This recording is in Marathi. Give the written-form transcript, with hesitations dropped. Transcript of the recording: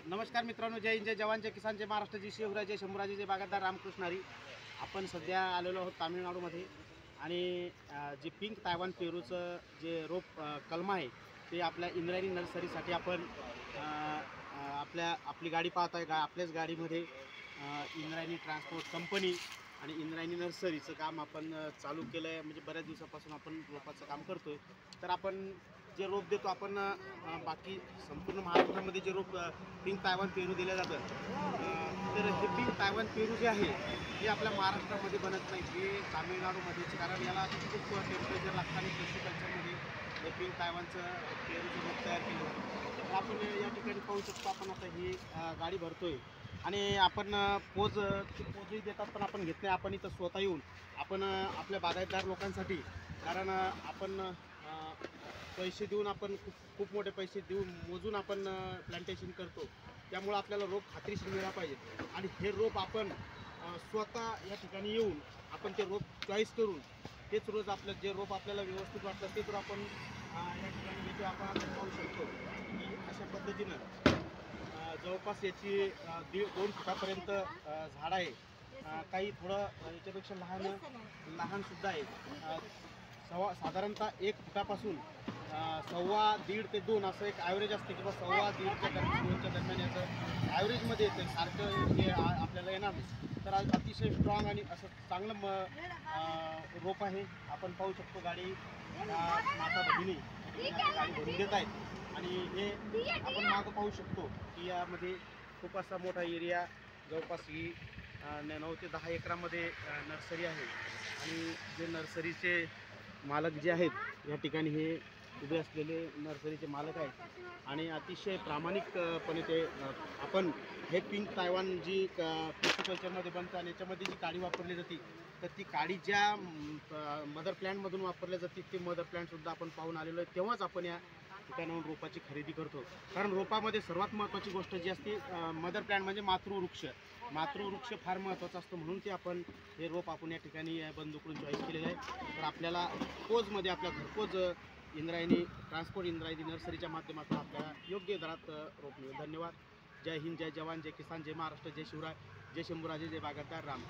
नमस्कार मित्रांनो, जय हिंद, जय जवान, जय किसान, जय महाराष्ट्र, जय शिवराज, जय शंभूराजे, जय बागायतदार रामकृष्ण हरी. आपण सध्या आलेलो आहोत तामिळनाडूमध्ये आणि जे पिंक तायवान पेरूचं जे रोप कलम आहे ते आपल्या इंद्रायणी नर्सरीसाठी आपण आपली गाडी पाहत आहे. आपल्याच गाडीमध्ये इंद्रायणी ट्रान्सपोर्ट कंपनी आणि इंद्रायणी नर्सरीचं काम आपण चालू केलं आहे. म्हणजे बऱ्याच दिवसापासून आपण रोपाचं काम करतो आहे. तर आपण जे रोप देतो आपण बाकी संपूर्ण महाराष्ट्रामध्ये जे रोप पिंक तायवान पेरू दिलं जातं, तर हे पिंक तायवान पेरू जे आहे हे आपल्या महाराष्ट्रामध्ये बनत नाही, हे तामिळनाडूमध्येच. कारण याला खूप टेम्परेचर लागतं आणि कृषी कल्चरमध्ये हे पिंक तायवानचं पेरूचं रोप तयार केलं जातं. तर आपण या ठिकाणी पाहू शकतो. आपण आता ही गाडी भरतोय आणि आपण पोजही देतात, पण आपण घेत नाही. आपण इथं स्वतः येऊन आपण आपल्या बागायतदार लोकांसाठी, कारण आपण पैसे देऊन आपण खूप मोठे पैसे देऊन मोजून आपण प्लांटेशन करतो, त्यामुळं आपल्याला रोप खात्रीशीर मिळाला पाहिजे. आणि हे रोप आपण स्वतः या ठिकाणी येऊन आपण ते रोप चॉईस करून तेच रोज आपलं जे रोप आपल्याला व्यवस्थित वाटतं तेच रोप आपण या ठिकाणी घेतो. आपण पाहू शकतो की अशा पद्धतीनं जवळपास याची 1.5-2 फुटापर्यंत झाड आहे. काही थोडं याच्यापेक्षा लहानसुद्धा आहे. साधारणतः 1 फुटापासून 1.25 ते 2 असं एक ॲव्हरेज असते, किंवा 1.25 ते 2च्या दरम्यान याचं ॲव्हरेजमध्ये येतं. सारखं हे आपल्याला येणार नाही. तर आज अतिशय स्ट्रॉंग आणि असं चांगलं रोप आहे. आपण पाहू शकतो गाडी माता भगिनी गाडी भरून देत आहेत. आणि हे आपण मागं पाहू शकतो की यामध्ये खूप असा मोठा एरिया, जवळपास ही 9 ते 10 एकरामध्ये नर्सरी आहे. आणि जे नर्सरीचे मालक जे आहेत या ठिकाणी हे उभे असलेले नर्सरीचे मालक आहेत आणि अतिशय प्रामाणिकपणे ते आपण हे पिंक तायवान जी कृषी कल्चरमध्ये बनतं आणि याच्यामध्ये जी काडी वापरली जाते, तर ती काडी ज्या मदर प्लॅन्टमधून वापरल्या जाते ते मदर प्लॅन्टसुद्धा आपण पाहून आलेलो आहे. तेव्हाच आपण या ठिकाणाहून रोपाची खरेदी करतो. कारण रोपामध्ये सर्वात महत्त्वाची गोष्ट जी असते मदर प्लॅन्ट म्हणजे मातृवृक्ष फार महत्त्वाचा असतो. म्हणून ते आपण हे रोप आपण या ठिकाणी बंधूकडून चॉईस केलेलं आहे. तर आपल्याला पोजमध्ये आपल्या घरपोच इंद्रायणी ट्रान्सपोर्ट इंद्रायणी नर्सरीच्या माध्यमातून आपल्याला योग्य दरात रोप मिळेल. धन्यवाद. जय हिंद, जय जवान, जय किसान, जय महाराष्ट्र, जय शिवराय, जय शंभूराजे, जय बागायतदार राम.